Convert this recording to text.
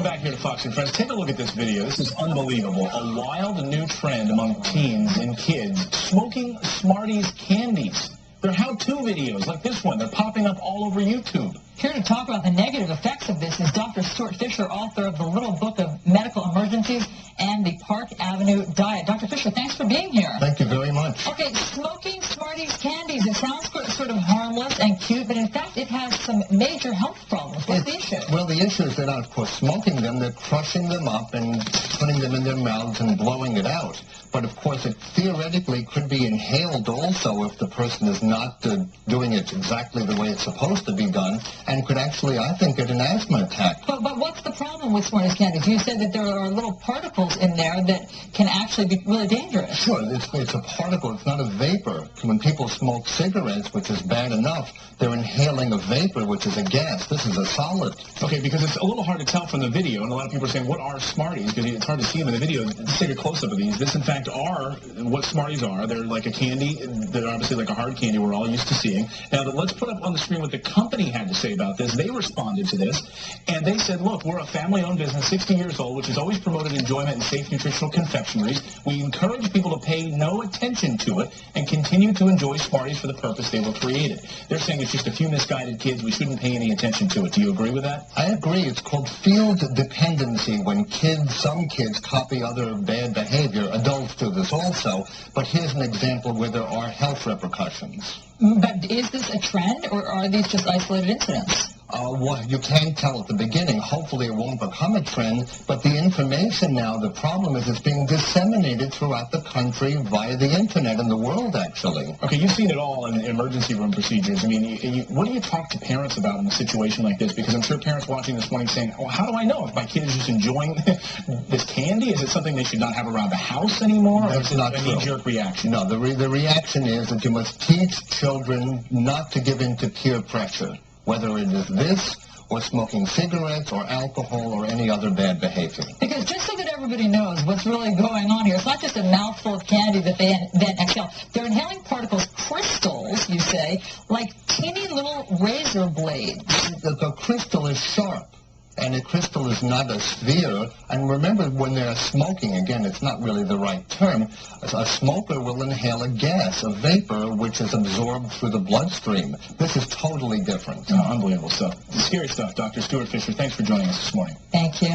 back here to Fox and Friends. Take a look at this video. This is unbelievable. A wild new trend among teens and kids, smoking Smarties candies. They're how-to videos like this one. They're popping up all over YouTube. Here to talk about the negative effects of this is Dr. Stuart Fisher, author of the Little Book of Medical Emergencies and the Park Avenue Diet. Dr. Fisher, thanks for being here. Thank you very much. Okay, smoking Smarties candies. It sounds sort of harmless and cute, but in fact it has some major health problems. What's the issue? Well, the issue is they're not, of course, smoking them. They're crushing them up and putting them in their mouths and blowing it out. But, of course, it theoretically could be inhaled also if the person is not doing it exactly the way it's supposed to be done, and could actually, I think, get an asthma attack. But what's the problem with Smarties candies? You said that there are little particles in there that can actually be really dangerous. Sure, it's a particle. It's not a vapor. When people smoke cigarettes, which is bad enough, they're inhaling a vapor, which is a gas. This is a solid. Okay, because it's a little hard to tell from the video, and a lot of people are saying, what are Smarties? Because it's hard to see them in the video. Let's take a close-up of these. This, in fact, are what Smarties are. They're like a candy. They're obviously like a hard candy we're all used to seeing. Now, let's put up on the screen what the company had to say about this. They responded to this, and they said, look, we're a family-owned business, 60 years old, which has always promoted enjoyment and safe nutritional confectioneries. We encourage people to pay no attention to it and continue to enjoy Smarties for the purpose they were created. They're saying it's just a few misguided kids. We shouldn't pay any attention to it. Do you agree with that? I agree. It's called field dependency when some kids copy other bad behavior. Adults do this also. But here's an example where there are health repercussions. But is this a trend, or are these just isolated incidents? Well, you can't tell at the beginning. Hopefully it won't become a trend, but the information now, the problem is it's being disseminated throughout the country via the internet and the world, actually. Okay, you've seen it all in emergency room procedures. I mean, what do you talk to parents about in a situation like this? Because I'm sure parents watching this morning saying, well, how do I know if my kid is just enjoying this candy? Is it something they should not have around the house anymore? That's not a true. knee-jerk reaction? No, the reaction is that you must teach children not to give in to peer pressure, whether it is this or smoking cigarettes or alcohol or any other bad behavior. Because just so that everybody knows what's really going on here, it's not just a mouthful of candy that they then exhale. They're inhaling particles, crystals, you say, like teeny little razor blades. The crystal is sharp, and a crystal is not a sphere. And remember, when they're smoking, again, it's not really the right term, a smoker will inhale a gas, a vapor, which is absorbed through the bloodstream. This is totally different. Oh, unbelievable stuff. Scary stuff. Dr. Stuart Fisher, thanks for joining us this morning. Thank you.